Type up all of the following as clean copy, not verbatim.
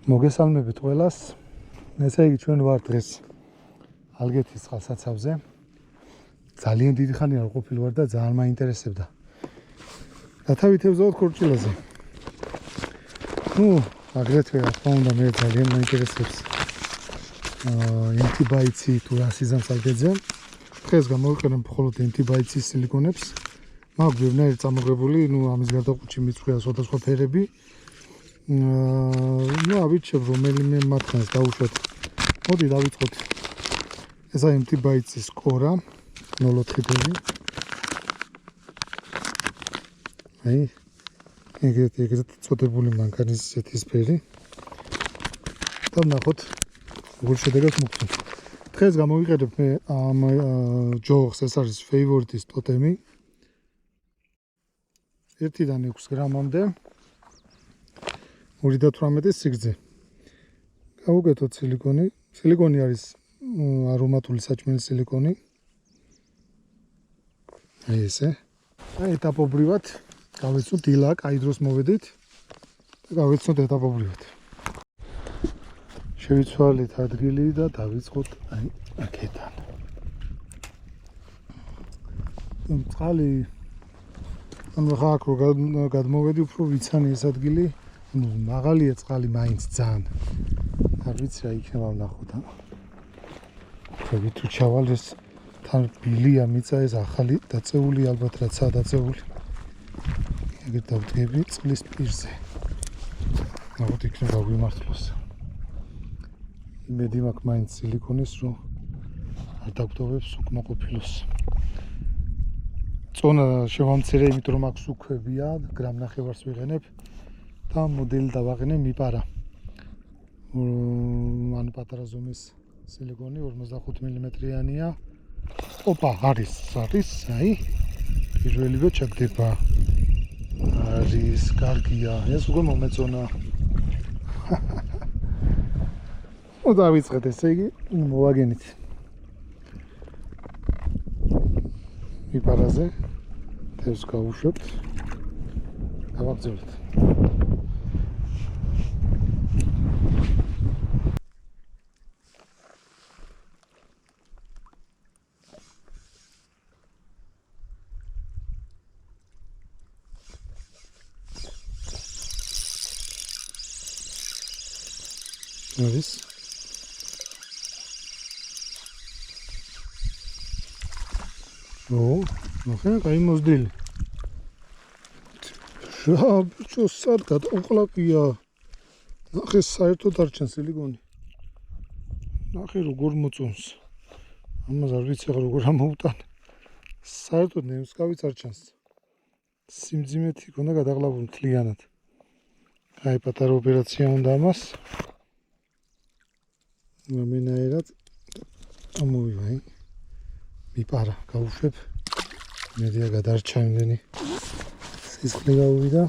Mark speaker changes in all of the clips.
Speaker 1: მოგესალმებით ყველას. ესე იგი ჩვენ ვართ დღეს ალგეთის წყალსაცავზე. ძალიან დიდი ხანი არ ყოფილი ვარ და ძალიან მაინტერესებდა. დათავითებ ზოგადად ქორჭილაზე. აგრეთვე რა თქმა უნდა მე ძალიან მაინტერესებს ენტიბაიცი თუ რა სიზამს ალგეთზე. დღეს გამოვიყენებ მხოლოდ ენტიბაიცის სილიკონებს. მაქვს ბევრნაირი წამოღებული, ამის გარდა ყუთში მიწვია სხვადასხვა ფერები. ავირჩევ რომელიმე მათგანს დავუშვათ. მოდი დავიწყოთ. ესა ენტიბაიცის კორა 0.4. ეგრეთ წოდებული მანქანის ზეთისფერი. და ნახოთ როგორ შედეგად მოგწონს. დღეს გამოვიყენებ მე ამ ჯოღს, ეს არის ფეივორიტის ტოტემი. 1-დან 6 გრამამდე. 218 სიგრძე. გავუკეთოთ სილიკონი. სილიკონი არის არომატული საჭმელი სილიკონი. ესე. ეტაპობრივად გავეცნოთ ილა, კაი დროს მოვედით და გავეცნოთ ეტაპობრივად. შევიცვალეთ ადგილი და დავიწყოთ აქედან. წყალი ხა აქ რო გადმოვედი, უფრო ვიცანი ეს ადგილი. მაღალია წყალი მაინც ძალიან. არ ვიცი რა იქნება ვნახოთ. თუ ჩავალ ეს თან ბილია მიწა ეს ახალი დაწეული ალბათ რაცაა დაწეული. ეგრე დავდგები წყლის პირზე. ნახოთ იქნება გვიმართლოს. იმედი მაქვს მაინც სილიკონის რომ არ დაგვტოვებს უკმაყოფილოს. წონა შევამცირე, იმიტომ რომ აქვს უქვებია, გრამ-ნახევარს ვიღენებ. და მოდელი დავაყენე მიპარა. ანუ პატარა ზომის სილიკონი 45 მმ-იანია. ოპა, არის, აი. პირველივე ჩაგდება. არის, კარგია. ეს უკვე მომეწონა. დავიწყეთ ესე იგი, მოვაგენით. მიპარაზე თევზს გავუშვებთ. გავაგზავნეთ. არის ნახე, კაი მოზდილი. ბიჭო, სად გადაუყლაკია. ნახე, საერთოდ არ ჩანს სილიკონი. ნახე, როგორ მოწონს. ამას არ ვიცი ახლა როგორ ამოუტან. საერთოდ ნემსკავიც არ ჩანს. სიმძიმეთი ქონდა გადაღლებული მთლიანად. აი, პატარა ოპერაცია უნდა ამას. ამენაერად ამოვივა, მიპარა, გავუშვებ. მედია გადარჩა იმდენი. სისხლი გავუვიდა.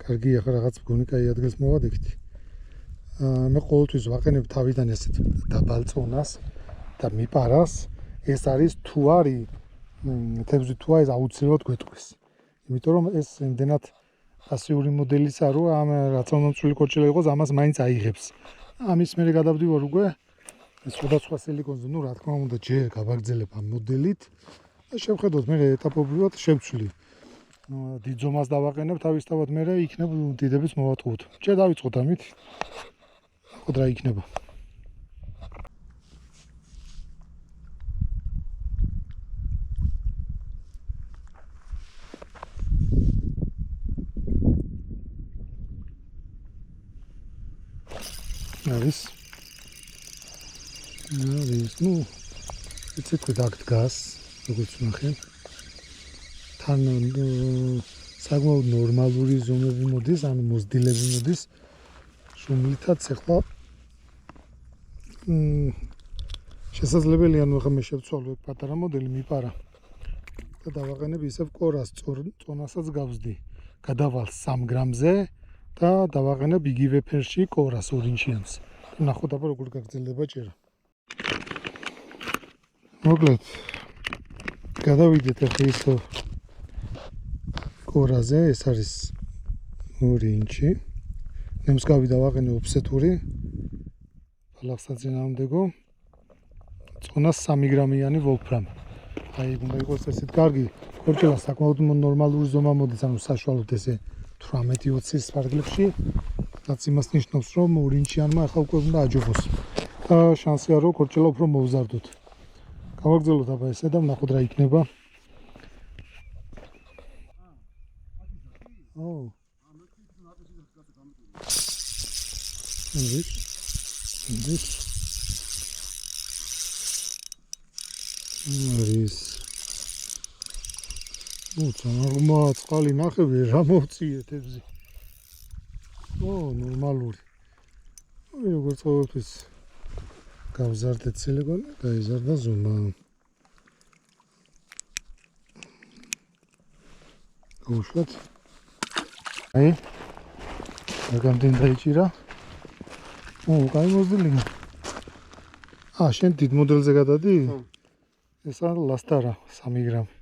Speaker 1: კარგია, ხა რაღაც მგონი კაი ადგილს მოვადექით. მე ყოველთვის ვაყენებ თავიდან ესეთ დაბალ წონას და მიპარას. ეს არის თუ არის თევზი თუ არის აუცილებლად გვეტყვის. იმიტომ რომ ეს იმდენად ასიური მოდელისა რო ამ რაციონალურწული კოჭილა იყოს, ამას მაინც აიღებს. ამის მერე გადავდივარ უკვე სხვადასხვა სილიკონზე, რა თქმა უნდა, ჯერ გავაგრძელებ ამ მოდელით და შევხედოთ მე ეტაპობრივად შევცვლი. დიდ ზომას დავაყენებ, თავისთავად მე იქნებ დიდების მოვატყუოთ. ჯერ დავიწყოთ ამით. ნახოთ რა იქნება. არის იცით თუ დაგდგას, როგორც ნახე. თან საკმაოდ ნორმალური ზომები მოდის, ანუ მოზრდილები მოდის. შუმლითაც ახლა შესაძლებელია, ხა მე შევცვალო პატარა მოდელი მიპარა. და დავაყენებ ისევ კორას წონასაც გავზდი. გადავალ 3 გრამზე და დავაყენებ იგივე ფერში კორას ორინჩიანს. ნახოთ აბა როგორ გაგრძელდება ჭერა. მოკლედ გადავიდეთ ახლა ის კორაზე, ეს არის 2 ინჩი. ნემსგავი დავაყენე ოფსეტური. ბალახსაც წინააღმდეგო. წონა 3 გრამიანი ვოლფრამი. აი, უნდა იყოს ესეთ კარგი. ქორჭილა საკმაოდ ნორმალური ზომა მოდის, ანუ საშუალოდ ესე 18-20-ის ფარგლებში. რაც იმას ნიშნავს, რომ 2 ინჩიანმა ახლა უკვე უნდა აჯობოს. და შანსია რომ ქორჭილა უფრო მოვზარდოთ. გავაგრძელოთ აბა ესე და ვნახოთ რა იქნება. არის უცნაურმა წყალი ნახევი რა მოვწიეთ ებზე. ნორმალური. როგორც ყოველთვის გავზარდეთ სილიკონი და იზარდა ზომა. გავუშვათ. აი. გაგამდენ დაიჭირა. კაი მოზდილი. შენ დიდ მოდელზე გადადი? ეს არის ლასტარა 3 გრამი.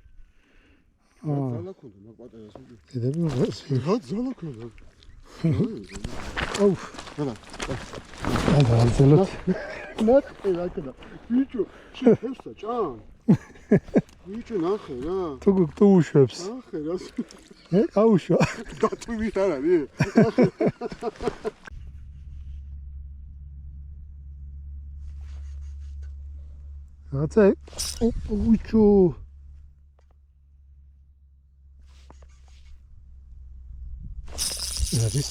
Speaker 2: ზალა ქონდა მაგ პატარას უკვე.
Speaker 1: დიდები მოგეს.
Speaker 2: რა ზალა ქონდა?
Speaker 1: აუ.
Speaker 2: რა.
Speaker 1: გავაგრძელოთ.
Speaker 2: ნახე რა ქონდა. ბიჭო, შეფესა ჭან. ბიჭო ნახე რა.
Speaker 1: თუ უშვებს.
Speaker 2: ნახე რა.
Speaker 1: გაუშვა.
Speaker 2: დათვი არ არის?
Speaker 1: რაღაცა უჩო არის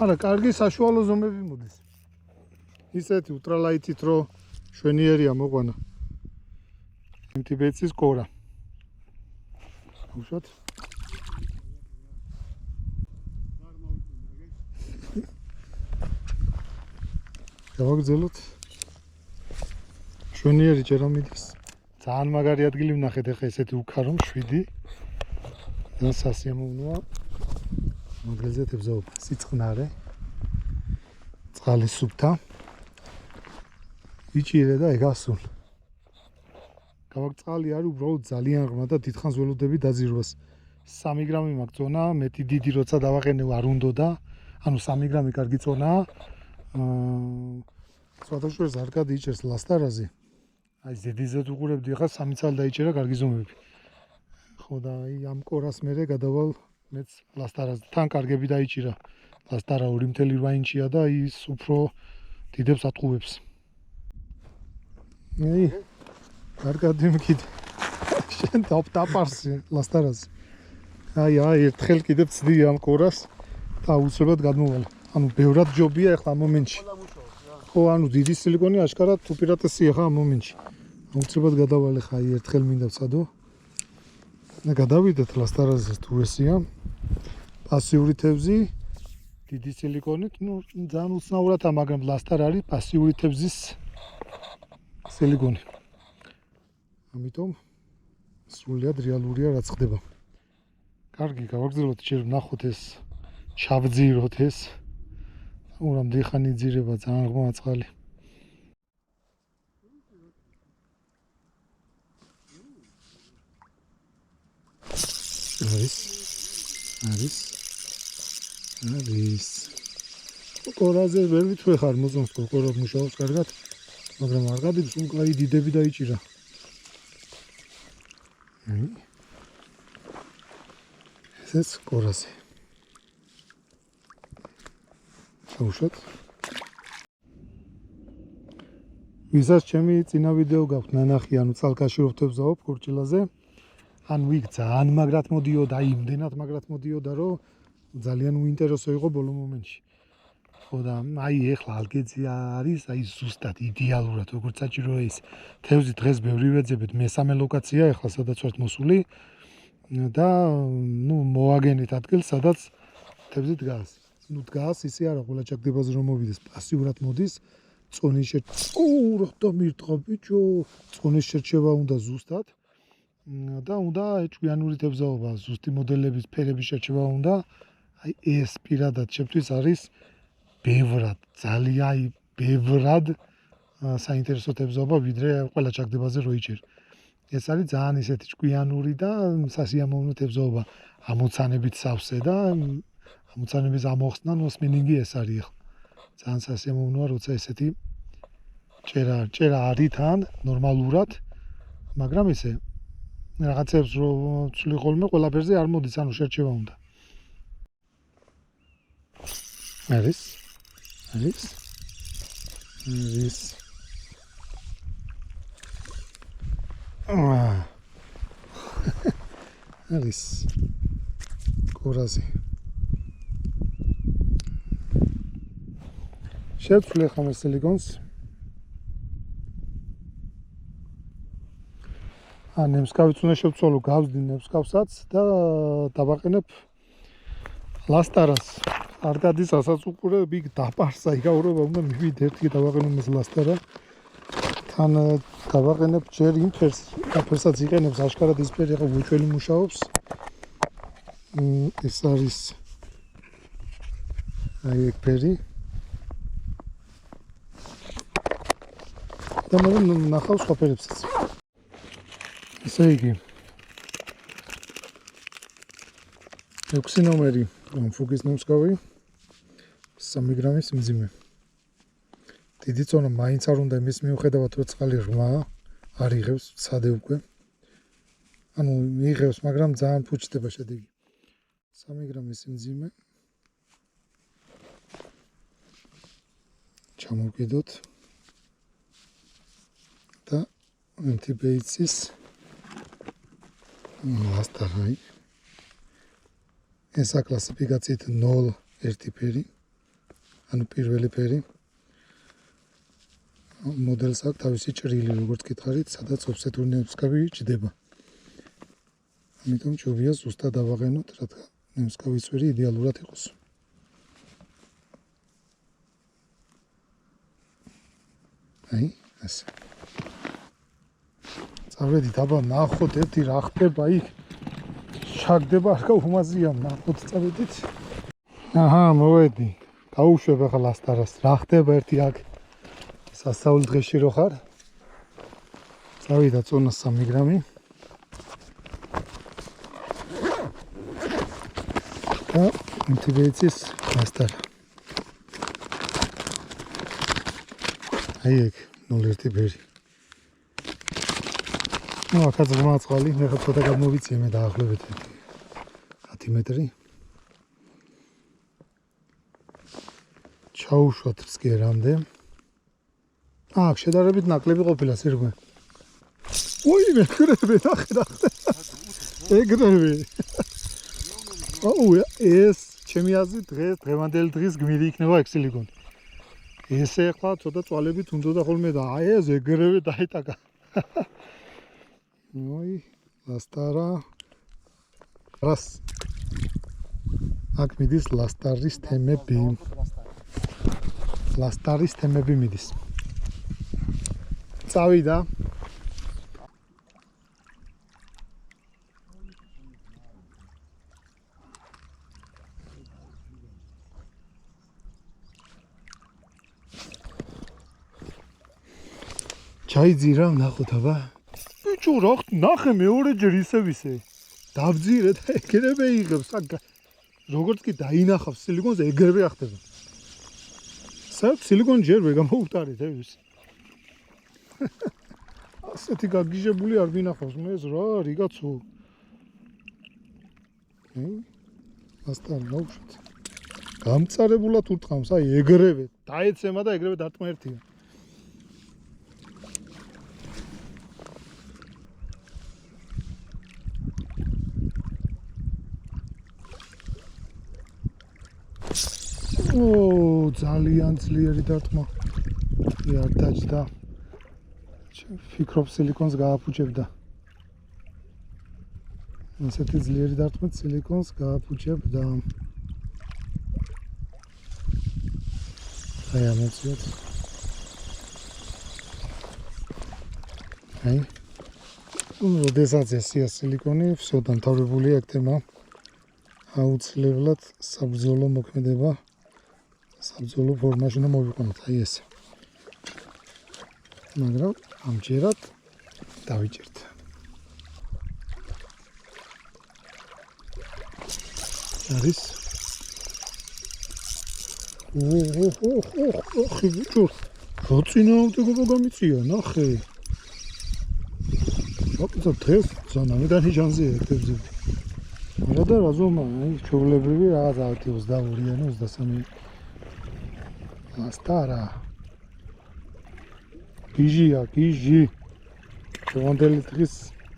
Speaker 1: არა კარგი საშუალო ზომები მოდის ისეთი ულტრალაითით რო შვენიერია მოყვანა ტიბეტის კორა უშოთ გავაგრძელოთ შვენიერი ჯერ ამიდის ძალიან მაგარი ადგილი ვნახეთ ახლა ესეთი უკარო 7 და სასიამოვნოა მაგალითად ებზაობა სიწყნარე წყალი სუფთა იჭირე და ეგასულ გავაგწყალი არის უბრალოდ ძალიან ღრმა და დიდხანს ველოდები დაძირვას 3 გრამი მაქვს წონა მეტი დიდი როცა დავაყენე არ უნდოდა ანუ 3 გრამი კარგი წონაა სხვადასხვა არ გადაიჭერს ლასტარაზე აი ზედიზედ უყურებდი ახლა 3 წელი დაიჭერა კარგი ზომები ხო და აი ამ კორას მერე გადავალ მეც ლასტარაზე თან კარგები დაიჭირა ლასტარა 2.8 ინჩია და ის უფრო დიდებს ატყუებს აი კარგად იმკიდე შენ დაპარსი ლასტარაზე აი ერთხელ კიდევ ცდი ამ კორას და უცებად გადმოვალ ანუ ბევრად ჯობია ახლა ამ მომენტში ხო ანუ დიდი სილიკონი აშკარად უპირატესია ხა ამ მომენტში უცებად გადავალ ხა აი ერთხელ მინდა ვცადო და გადავიდეთ ლასტარაზე თუ ესია პასიური თევზი დიდი სილიკონით ნუ ძალიან უცნაურადაა მაგრამ ლასტარ არის პასიური თევზის სილიკონი ამიტომ სრულიად რეალურია რაც ხდება კარგი გავაგრძელოთ ჯერ ვნახოთ ეს ჩავძიროთ ეს რამდენი ხანი იძირება ძალიან ღრმა წყალი არის კორაზე ვერ ვითვლი ხარ მოწონს კორა მუშაობს კარგად მაგრამ არ გადებს უკვე აი დიდები დაიჭირა ესეც კორაზე უშოთ ვისაც ჩემი წინა ვიდეო გაქვთ ნანახი ანუ წალკაში რო ვთევზაობ ქორჭილაზე ანუ იქ ძალიან მაგრად მოდიოდა იმდენად მაგრად მოდიოდა რომ ძალიან უინტერესო იყო ბოლო მომენტში ხო და აი ეხლა ალგეძია არის აი ზუსტად იდეალურად როგორც საჭირო ის თევზი დღეს ბევრი ვეძებთ მესამე ლოკაცია ეხლა სადაც ვართ მოსული და ნუ მოაგენით ადგილს სადაც თევზი დგას ნუ დგას ისე არა ყველა ჩაგდებაზე რომ მოვიდეს პასიურად მოდის წონის რა დამირტყა ბიჭო წონის შერჩევა უნდა ზუსტად და უნდა ჭკვიანური თევზაობა ზუსტი მოდელების ფერების შერჩევა უნდა აი ეს პირადად ჩემთვის არის ბევრად, ძალიან ბევრად საინტერესო თევზაობა, ვიდრე ყველა ჩაგდებაზე რო იჭერ. ეს არის ძალიან ისეთი ჭკვიანური და სასიამოვნო თევზაობა, ამოცანებით სავსე და ამოცანების ამოხსნა მოსმინინგი ეს არის ახლა. ძალიან სასიამოვნოა, როცა ესეთი ჭერა არის თან ნორმალურად, მაგრამ ესე რაღაცებს რო ცვლი ხოლმე ყველაფერზე არ მოდის, ანუ შერჩევა უნდა. არის არის კურაზი შევცვლი ახლა მე სილიკონს ნემსკავიც უნდა შევცვალო გავზდი ნემსკავსაც და დავაყენებ ლასტარას არ გადის ასაც უკვე ბიგ დაპარსა იგაურობა უნდა მივიდე ერთი დავაყენებ ეს ლასტარა თან დავაყენებ ჯერ იმ ფერსაც იყენებს აშკარად ის ფერი ახლა უჩველი მუშაობს ეს არის აი ეგ ფერი და მე ნახავ სხვა ფერებსაც ესე იგი 6 ნომერი ფუგის ნემსკავი 3 გრამის მძიმე დიდი წონა მაინც არ უნდა იმის მიუხედავად რომ წყალი ღრმა არ იღებს ცადე უკვე ანუ იღებს მაგრამ ძალიან ფუჭდება შედეგი 3 გრამის მძიმე ჩამოვკიდოთ და ანტიბეიცის ლასტარაი ეს აკლასიფიკაციით 0 ერთი ფერი ანუ პირველი ფერი მოდელს აქვს თავისი ჭრილი როგორც გითხარით სადაც ოფსეტური ნემსკავი ჭდება ამიტომ ჯობია ზუსტად დავაყენოთ რადგან ნემსკავის წვერი იდეალურად იყოს აი ასე წავედით აბა ნახოთ ერთი რა ხდება იქ ჩაგდება არ გაუმაზია ნახოთ წავედით აჰა მოვედი გაუშვებ ახლა ლასტარას რა ხდება ერთი აქ სასწაულ დღეში რო ხარ წავიდა წონა 3 გრამი და ანტიბეიცის ლასტარა აი ეგ 0.1 ფერი ნუ აქაც ღრმა წყალი მე ხა ცოტა გამოვიცე მე დაახლოებით 10 მეტრი ჩაუშვათ სკერამდე აქ შედარებით ნაკლები ყოფილა სირგვე ოი მე გრები ნახე ეგრევე აუ ეს ჩემი აზრით დღევანდელი დღის გმირი იქნება ეგ სილიკონი ესე ახლა ცოტა წვალებით უნდა ხოლმე და აი ეს ეგრევე დაიტაკა ოი ლასტარა რას აქ მიდის ლასტარის თემები მიდის წავიდა ჩაიძირა ნახოთ აბა ბიჭო რა ნახე მეორეჯერ ისევ დავძირე და ეგრევე იღებს როგორც კი დაინახავს სილიკონზე ეგრევე ახდება საერთოდ სილიკონი ჯერ ვერ გამოუტარეთ ეს ასეთი გაგიჟებული არ მინახავს მე ეს რა რიგაცო ასთან ნაუშვით გამწარებულად ურტყამს აი ეგრევე დაეცემა და ეგრევე დარტყმა ერთია ძალიან ძლიერი დარტყმა არ დაჯდა ფიქრობ სილიკონს გააფუჭებდა ასეთი ძლიერი დარტყმით სილიკონს გააფუჭებდა აი ამოწიოთ აი როდესაც ესია სილიკონი всё დამთავრებულია ეგ თემა აუცილებლად საბრძოლო მოქმედება საბრძოლო ფორმაში უნდა მოვიყვანოთ, აი ესე. მაგრამ ამჯერად დავიჭერთ. არის ოხი ბიჭო, რა წინააღმდეგობა გამიწია, ნახე. აკეთა დღეს ზანამედანი ჟანზია ეთებზე. არა და რაზომა, აი ჩვეულებრივი რაღაც 22-იანი 23 ლასტარა. გიჟია, გიჟი. ჩვენდელი დღის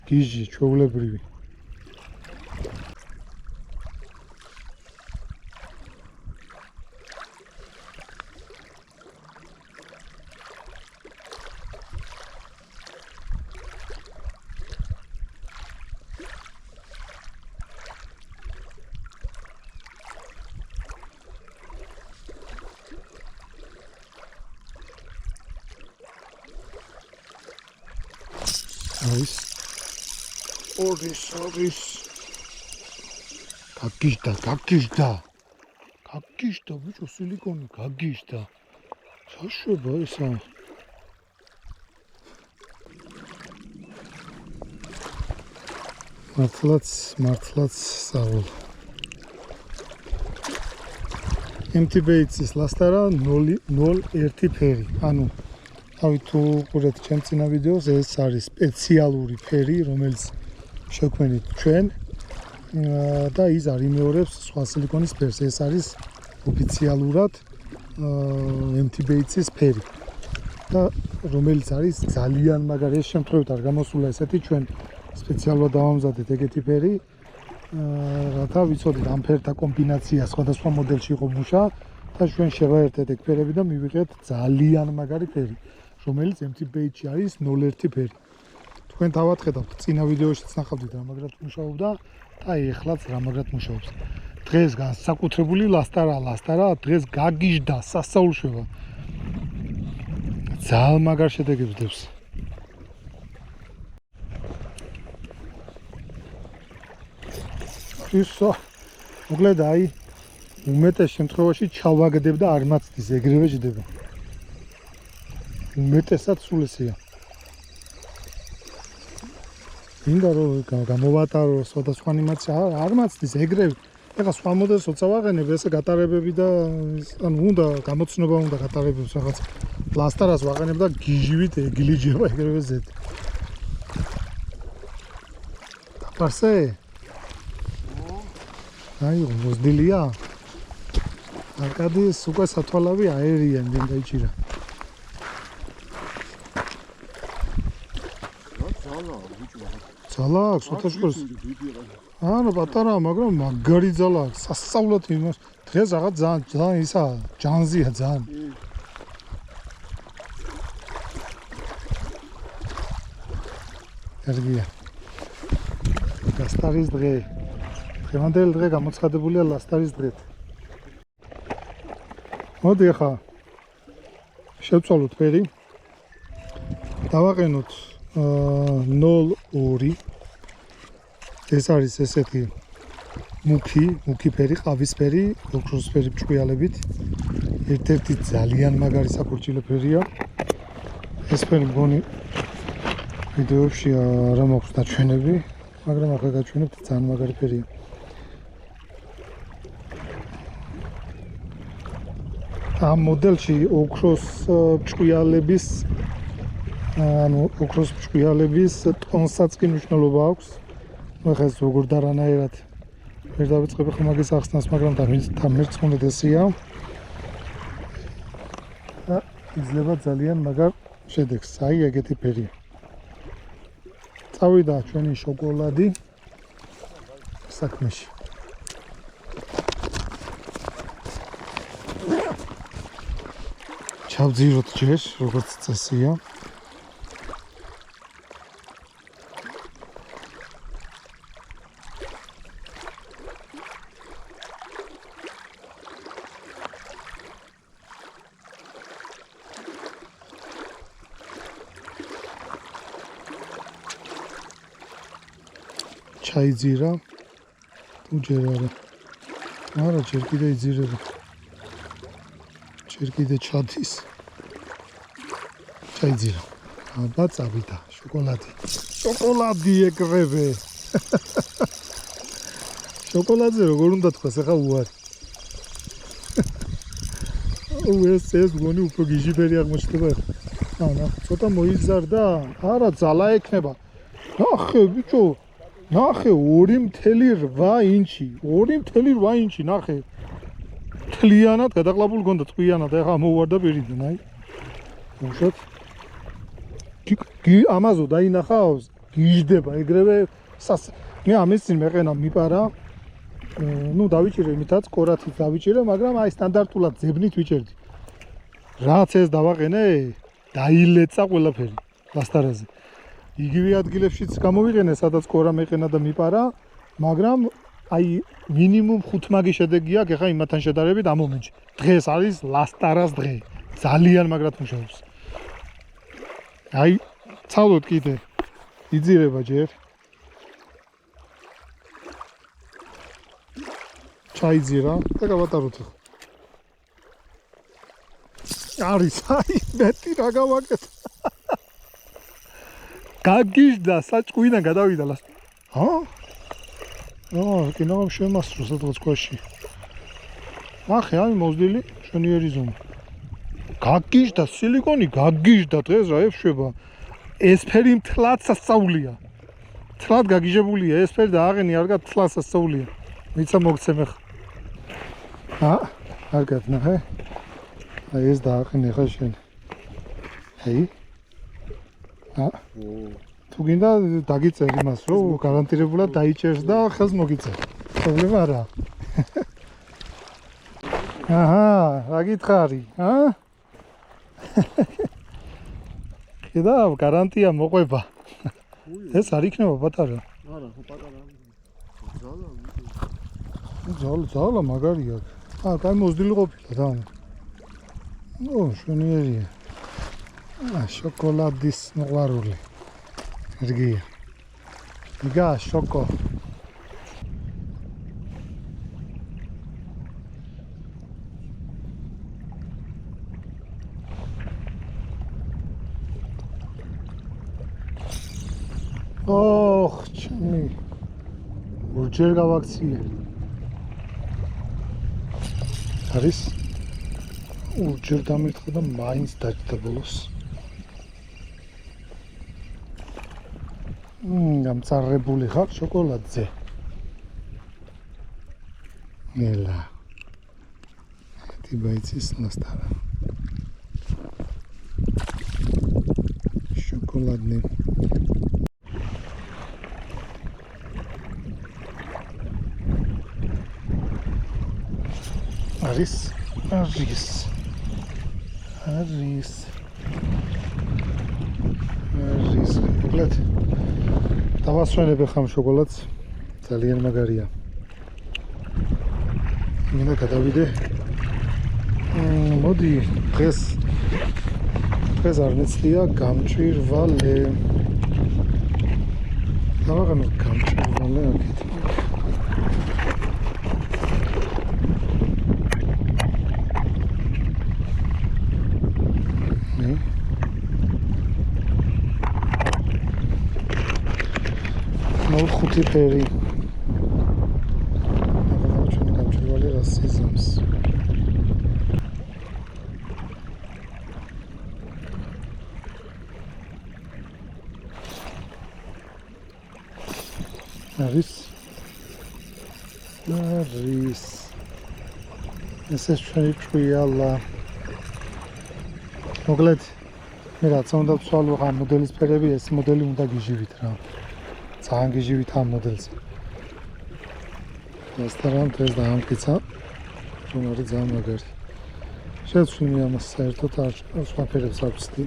Speaker 1: გიჟი, ჩვეულებრივი. არის ორი გაგიჟდა ბიჭო სილიკონი გაგიჟდა საშვება ესა მართლაც სწავლ empty baits-ის ლასტარა 0.1 ფერი ანუ თავი თუ ყურეთ ჩემ წინა ვიდეოს ეს არის სპეციალური ფერი რომელიც შევქმნით ჩვენ და ის არ იმეორებს სხვა სილიკონის ფერს ეს არის ოფიციალურად empty baits-ის ფერი და რომელიც არის ძალიან მაგარი ეს შემთხვევით არ გამოსულა ესეთი ჩვენ სპეციალურად დავამზადეთ ეგეთი ფერი რათა ვიცოდეთ ამ ფერთა კომბინაცია სხვადასხვა მოდელში იყო მუშა და ჩვენ შევაერთეთ ეგ ფერები და მივიღეთ ძალიან მაგარი ფერი რომელიც empty bait-ში არის 0.1 ფერი. თქვენ თავად ხედავთ, წინა ვიდეოშიც ნახავდით რა მაგრად მუშაობდა და ეხლაც რა მაგრად მუშაობს. დღეს განსაკუთრებული ლასტარა, დღეს გაგიჟდა, სასაულშვება. ძალიან მაგარ შედეგებს დებს. ისო, მოკლედ აი უმეტეს შემთხვევაში ჩავაგდებ და არ მაცდის, ეგრევე ჯდება. უმეტესად სულ ესეა. მინდა რომ გამოვატარო სხვადასხვა ანიმაცია არ მაცდის ეგრევე. ეხლა სხვა მოდელსაც ავაღენებ ესე გატარებები და ანუ უნდა გამოცნობა უნდა გატარებებს რაღაც ლასტარას ვაღენებ და გიჟივით ეგლიჯება ეგრევე ზედ. დაფარსე? აი მოზდილია? არკადის უკვე სათვალავი აერია იმდენ დაიჭირა. ძალა აქვს ოთაშკურს. ანუ პატარაა, მაგრამ მაგარი ძალა აქვს. სასწაულად იმას. დღეს რაღაც ძალიან ისა ჯანზია ძალიან. ერგია. ლასტარის დღე. დღევანდელი დღე გამოცხადებულია ლასტარის დღეთ. მოდი ახლა შევწვალოთ ფერი. დავაყენოთ 0.2 ეს არის ესეთი მუქი ფერი, ყავისფერი, ოქროსფერი ბრჭყვიალებით. ერთ-ერთი ძალიან მაგარი საქორჭილო ფერია. ეს ფერი მგონი ვიდეოებში არ მაქვს დაჩვენები, მაგრამ ახლა გაჩვენებთ ძალიან მაგარი ფერია. ამ მოდელში ოქროს ბრჭყვიალების ანუ ოქროს ბრჭყვიალების ტონსაც კი მნიშვნელობა აქვს. ახლა ეს როგორ დარანაირად ვერ დავიწყებ ხომ მაგის ახსნას, მაგრამ დამერწმუნდეთ ესეა. და იძლევა ძალიან მაგარ შედეგს. აი ეგეთი ფერია. წავიდა ჩვენი შოკოლადი საქმეში. ჩავძიროთ ჯერ, როგორც წესია. ჩაიძირა თუ ჯერ არა. არა, ჯერ კიდე იძირება. ჯერ კიდე ჩადის. ჩაიძირო. აბა წავიდა შოკოლადი. შოკოლადი ეკრევე. შოკოლადზე როგორ უნდა თქვას, ახლა უარი. ეს გონი უფრო გიჟიბერი აღმოჩნდება ახლა. ანა, ცოტა მოიზარდა. არა, ძალა ექნება. ნახე, ბიჭო. ნახე 2.8 ინჩი. 2.8 ინჩი, ნახე. თლიანად გადაყლაპულ გონდა წვიანად, ახლა მოუვარდა პირიდან, აი. უშოთ. ამაზო დაინახავს, გიждდება ეგრევე მე ამის წინ მეყენა მიპარა. ნუ დავიჭირე მითაც კორათით დავიჭირე, მაგრამ აი სტანდარტულად ზებნით ვიჭერდი. რაც ეს დავაყენე, დაილეცა ყველაფერი ლასტარაზე. იგივე ადგილებშიც გამოვიყენე, სადაც კორა მეყენა და მიპარა, მაგრამ აი მინიმუმ 5 მაგი შედეგი აქვს ეხა იმათთან შედარებით ამ მომენტში. დღეს არის ლასტარას დღე. ძალიან მაგრად მუშაობს. აი ცალოთ კიდე. იძირება ჯერ. ჩაიძირა და გავატაროთ. არის აი მეტი რა გავაკეთე. გაგიჟდა საჭყვიდან გადავიდა ლას. ჰა? კინო შემასრო სადღაც ქვაში. ახე აი მოზდილი შენიერი ზომა. გაგიჟდა სილიკონი, გაგიჟდა დღეს რა ეშვება. ეს ფერი მთლად სასწაულია. მთლად გაგიჟებულია ეს ფერი და აღენი არგად მთლად სასწაულია. მიცა მოგცემ ახლა. არგად ნახე. აი ეს დააყენე ხა შენ. ჰეი. თუ გინდა დაგიწერ იმას, რომ გარანტირებულად დაიჭერს და ხელს მოგიწერ. პრობლემა არაა. აჰა, რა გითხარი, კიდევ გარანტია მოყვება. ეს არ იქნება პატარა.
Speaker 2: არა, ხო პატარა.
Speaker 1: ძალა მაგარია. კაი მოზდილი ყოფილა და. შენიერია. შოკოლადის მოყვარული. რგია. იგა შოკო. ოხ, ჩემი. ორჯერ გავაქციე. არის? ორჯერ დამირთხა და მაინც დაჭდა ბოლოს. გამწარებული ხარ შოკოლადზე. ნელა. ტიბაიცის ნასტარა. შოკოლადნი. არის? მოკლედ დავასვენებ ახლა შოკოლადს. ძალიან მაგარია. მინდა გადავიდე. მოდი დღეს არ მეცდია გამჭვირვალე. დავაღანო გამჭვირვალე აქეთ. ხუთი ფერი. ჩვენ გამჭვირვალე რას იზამს. არის ეს ჩვენი ჭვიალა. მოკლედ მე რაც უნდა ვცვალო ამ მოდელის ფერები, ეს მოდელი უნდა გიჟივით რა. ძალიან გიჟივით ამ მოდელზე. რესტორან დღეს დაამტკიცა, რომ არის ძალიან მაგარი. შეცვლინე ამას საერთოდ არ სხვა ფერებს ავწდი.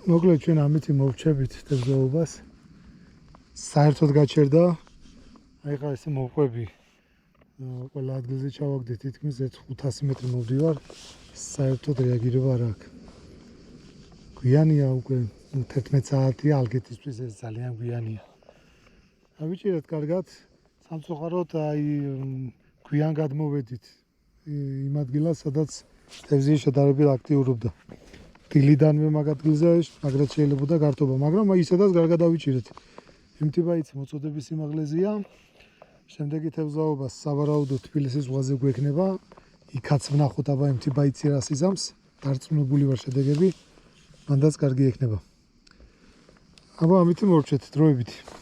Speaker 1: მოკლედ ჩვენ ამითი მოვჩებით თებზეობას. საერთოდ გაჩერდა. აი ხა ესე მოვყვები. ყველა ადგილზე ჩავაგდეთ თითქმის 500 მეტრი მოვდივარ. საერთოდ რეაგირება არ აქვს. გვიანია უკვე 11 საათია ალგეთისთვის ეს ძალიან გვიანია. ავიჭირეთ კარგად. სამწუხაროდ აი გვიან გადმოვედით. იმ ადგილას, სადაც თევზი შედარებით აქტიურობდა. დილიდანვე მაგ ადგილზე მაგრად შეიძლებოდა გართობა, მაგრამ ისედაც კარგად დავიჭირეთ. იმთიბაიცი მოწოდების სიმაღლეზეა. შემდეგი თევზაობა სავარაუდოდ თბილისის ზღვაზე გვექნება. იქაც ვნახოთ აბა იმთიბაიცი რას იზამს. დარწმუნებული ვარ შედეგები. მანდაც კარგი ექნება. აბა ამით მოვრჩეთ დროებით.